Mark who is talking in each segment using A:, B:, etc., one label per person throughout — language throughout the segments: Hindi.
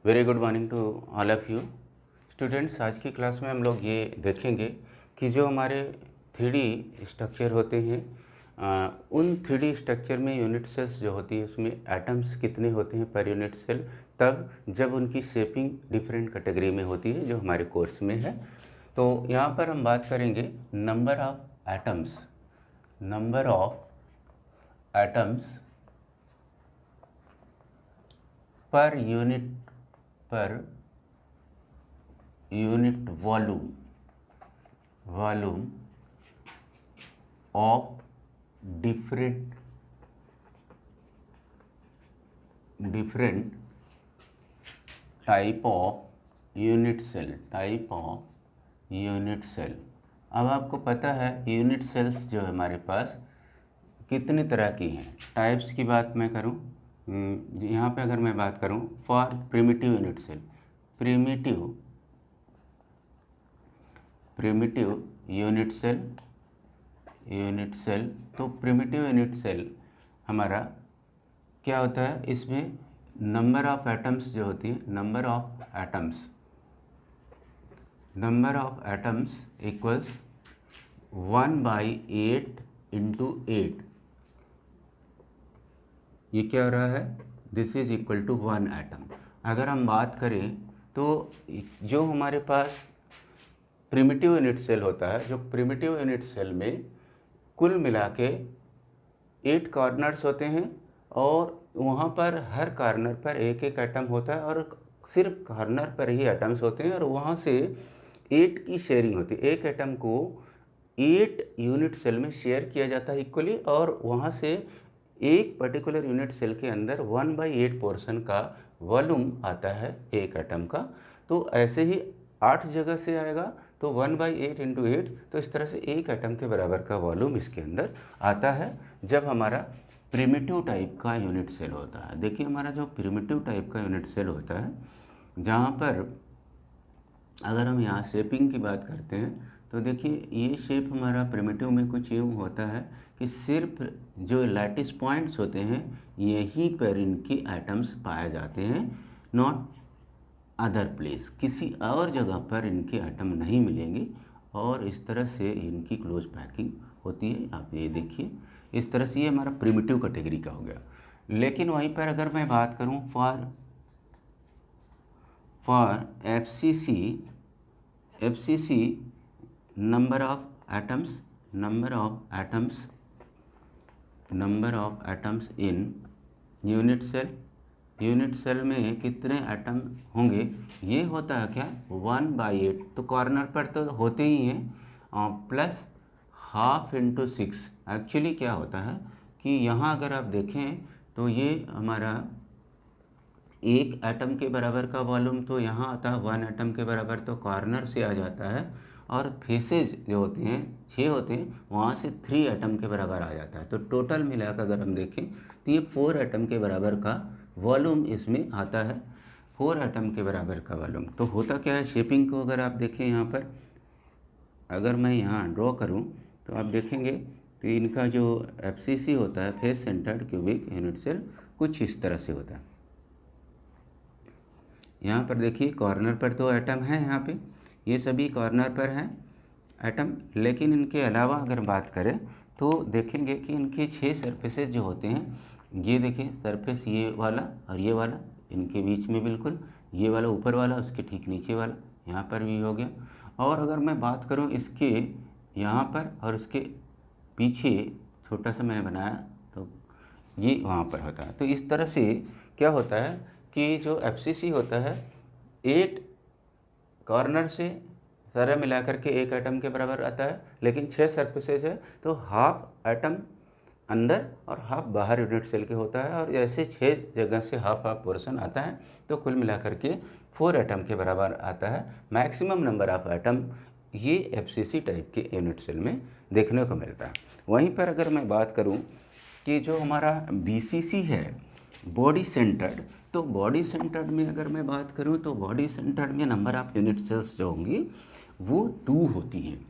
A: Very good morning to all of you students. आज की क्लास में हम लोग ये देखेंगे कि जो हमारे 3D स्ट्रक्चर होते हैं उन 3D स्ट्रक्चर में यूनिट सेल्स जो होती है उसमें एटम्स कितने होते हैं पर यूनिट सेल, तब जब उनकी शेपिंग डिफरेंट कैटेगरी में होती है जो हमारे कोर्स में है। तो यहाँ पर हम बात करेंगे number of atoms per unit volume of different type of unit cell. अब आपको पता है यूनिट सेल्स जो है हमारे पास कितनी तरह की हैं। टाइप्स की बात मैं करूं, यहाँ पे अगर मैं बात करूं for primitive unit cell, primitive unit cell, तो प्रिमिटिव यूनिट सेल हमारा क्या होता है, इसमें नंबर ऑफ एटम्स जो होती है, नंबर ऑफ एटम्स इक्वल्स 1/8 × 8। ये क्या हो रहा है, this is equal to 1 atom. अगर हम बात करें तो जो हमारे पास प्रिमिटिव यूनिट सेल होता है, जो प्रिमिटिव यूनिट सेल में कुल मिला के 8 कॉर्नर्स होते हैं और वहाँ पर हर कॉर्नर पर एक एक एटम होता है और सिर्फ कॉर्नर पर ही एटम्स होते हैं और वहाँ से 8 की शेयरिंग होती है। एक एटम को 8 यूनिट सेल में शेयर किया जाता है इक्वली और वहाँ से एक पर्टिकुलर यूनिट सेल के अंदर 1/8 पोर्शन का वॉल्यूम आता है एक एटम का। तो ऐसे ही 8 जगह से आएगा तो 1/8 × 8, तो इस तरह से एक एटम के बराबर का वॉल्यूम इसके अंदर आता है जब हमारा प्रिमिटिव टाइप का यूनिट सेल होता है। देखिए हमारा जो प्रिमिटिव टाइप का यूनिट सेल होता है, जहाँ पर अगर हम यहाँ शेपिंग की बात करते हैं तो देखिए ये शेप हमारा प्रिमिटिव में कुछ यूँ होता है कि सिर्फ जो लैटिस पॉइंट्स होते हैं यहीं पर इनकी एटम्स पाए जाते हैं, नॉट अदर प्लेस, किसी और जगह पर इनके एटम नहीं मिलेंगे और इस तरह से इनकी क्लोज पैकिंग होती है। आप ये देखिए इस तरह से ये हमारा प्रिमिटिव कैटेगरी का हो गया। लेकिन वहीं पर अगर मैं बात करूं for FCC number of atoms in unit cell में कितने एटम होंगे, ये होता है क्या 1/8, तो कॉर्नर पर तो होते ही हैं प्लस ½ × 6। एक्चुअली क्या होता है कि यहाँ अगर आप देखें तो ये हमारा एक एटम के बराबर का वॉल्यूम तो यहाँ आता है 1 एटम के बराबर, तो कॉर्नर से आ जाता है और फेसेज जो होते हैं 6 होते हैं वहाँ से 3 एटम के बराबर आ जाता है। तो टोटल मिलाकर अगर हम देखें तो ये 4 एटम के बराबर का वॉल्यूम इसमें आता है, 4 एटम के बराबर का वॉल्यूम। तो होता क्या है, शेपिंग को अगर आप देखें यहाँ पर, अगर मैं यहाँ ड्रॉ करूँ तो आप देखेंगे तो इनका जो FCC होता है, face centred cubic unit cell, कुछ इस तरह से होता है। यहाँ पर देखिए कॉर्नर पर तो एटम है, यहाँ पे ये सभी कॉर्नर पर हैं एटम, लेकिन इनके अलावा अगर बात करें तो देखेंगे कि इनके 6 सरफेसेस जो होते हैं, ये देखिए सरफेस ये वाला और ये वाला इनके बीच में, बिल्कुल ये वाला ऊपर वाला उसके ठीक नीचे वाला यहाँ पर भी हो गया। और अगर मैं बात करूँ इसके यहाँ पर और इसके पीछे छोटा सा मैंने बनाया तो ये वहाँ पर होता है। तो इस तरह से क्या होता है कि जो FCC होता है 8 कॉर्नर से सारा मिलाकर के एक एटम के बराबर आता है, लेकिन 6 सरफेसेज है तो ½ एटम अंदर और ½ बाहर यूनिट सेल के होता है और ऐसे 6 जगह से ½ पोर्शन आता है, तो कुल मिलाकर के 4 एटम के बराबर आता है। मैक्सिमम नंबर ऑफ एटम ये FCC टाइप के यूनिट सेल में देखने को मिलता है। वहीं पर अगर मैं बात करूं कि जो हमारा BCC है, बॉडी सेंटर्ड, तो बॉडी सेंटर्ड में अगर मैं बात करूं तो बॉडी सेंटर्ड में नंबर ऑफ यूनिट सेल्स जो होंगी वो 2 होती हैं।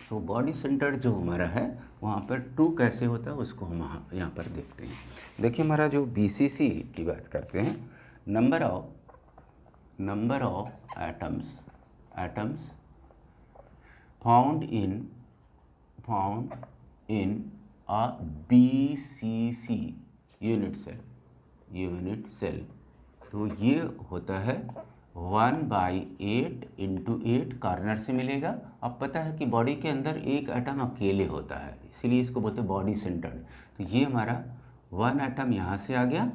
A: तो बॉडी सेंटर्ड जो हमारा है वहाँ पर 2 कैसे होता है उसको हम यहाँ पर देखते हैं। देखिए हमारा जो BCC की बात करते हैं, number of number of atoms found in a BCC unit cell. तो ये होता है 1/8 × 8 कॉर्नर से मिलेगा। अब पता है कि बॉडी के अंदर एक एटम अकेले होता है, इसीलिए इसको बोलते हैं बॉडी सेंटर्ड। तो ये हमारा 1 एटम यहाँ से आ गया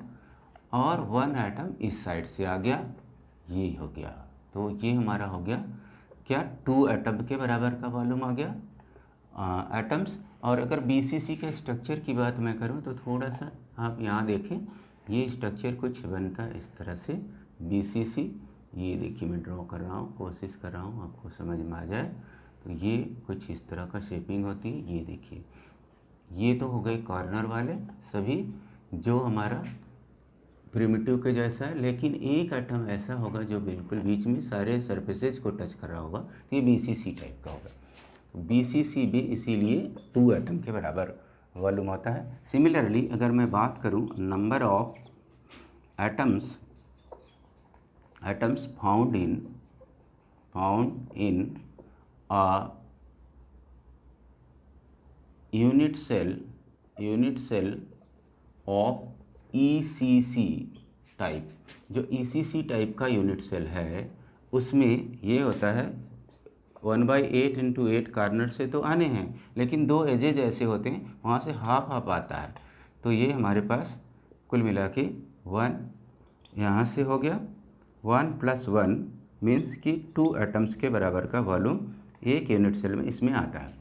A: और 1 एटम इस साइड से आ गया, ये हो गया। तो ये हमारा हो गया क्या, 2 एटम के बराबर का वॉल्यूम आ गया एटम्स। और अगर BCC के स्ट्रक्चर की बात मैं करूं तो थोड़ा सा आप यहाँ देखें, ये स्ट्रक्चर कुछ बनता है इस तरह से BCC। ये देखिए मैं ड्रॉ कर रहा हूँ, कोशिश कर रहा हूँ आपको समझ में आ जाए। तो ये कुछ इस तरह का शेपिंग होती है। ये देखिए, ये तो हो गए कॉर्नर वाले सभी जो हमारा प्रिमिटिव के जैसा है, लेकिन एक एटम ऐसा होगा जो बिल्कुल बीच में सारे सरफेसेस को टच कर रहा होगा, तो ये BCC टाइप का होगा। BCC भी इसीलिए 2 एटम के बराबर वॉल्यूम होता है। सिमिलरली अगर मैं बात करूं number of atoms found in a unit cell of ECC type, जो ECC टाइप का यूनिट सेल है उसमें ये होता है 1/8 × 8 कॉर्नर से तो आने हैं, लेकिन 2 एजेज ऐसे होते हैं वहाँ से हाफ आता है। तो ये हमारे पास कुल मिला के 1 यहाँ से हो गया, 1 + 1 मीन्स कि 2 एटम्स के बराबर का वॉल्यूम एक यूनिट सेल में इसमें आता है।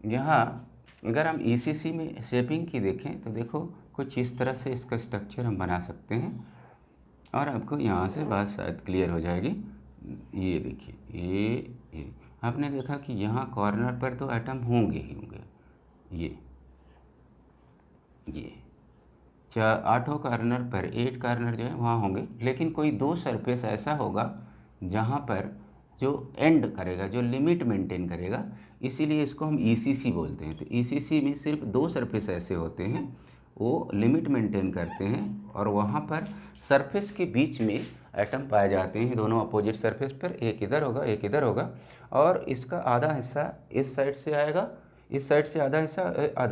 A: यहाँ अगर हम ECC में शेपिंग की देखें तो देखो कुछ इस तरह से इसका स्ट्रक्चर हम बना सकते हैं और आपको यहाँ से बात शायद क्लियर हो जाएगी। ये देखिए, ये आपने देखा कि यहाँ कॉर्नर पर तो एटम होंगे ही होंगे, ये 8 कॉर्नर पर 8 कॉर्नर जो है वहाँ होंगे, लेकिन कोई 2 सरफेस ऐसा होगा जहाँ पर जो एंड करेगा, जो लिमिट मेंटेन करेगा, इसीलिए इसको हम ECC बोलते हैं। तो ECC में सिर्फ 2 सरफेस ऐसे होते हैं, वो लिमिट मेंटेन करते हैं और वहाँ पर सरफेस के बीच में एटम पाए जाते हैं, दोनों अपोजिट सरफेस पर, एक इधर होगा एक इधर होगा, और इसका आधा हिस्सा इस साइड से आएगा, इस साइड से आधा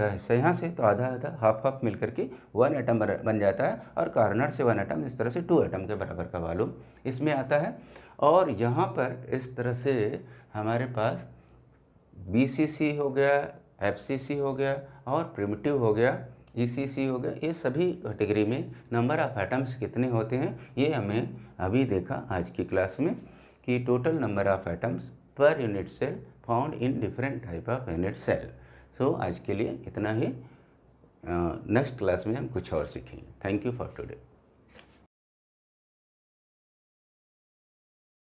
A: हिस्सा यहाँ से, तो आधा हाफ मिल करके 1 एटम बन जाता है और कॉर्नर से 1 एटम, इस तरह से 2 एटम के बराबर का वॉल्यूम इसमें आता है। और यहाँ पर इस तरह से हमारे पास BCC हो गया, FCC हो गया और प्रिमिटिव हो गया, ECC हो गया, ये सभी कैटेगरी में नंबर ऑफ एटम्स कितने होते हैं ये हमने अभी देखा आज की क्लास में, कि total number of atoms per unit cell found in different type of unit cell. So आज के लिए इतना ही, नेक्स्ट क्लास में हम कुछ और सीखेंगे। Thank you for today.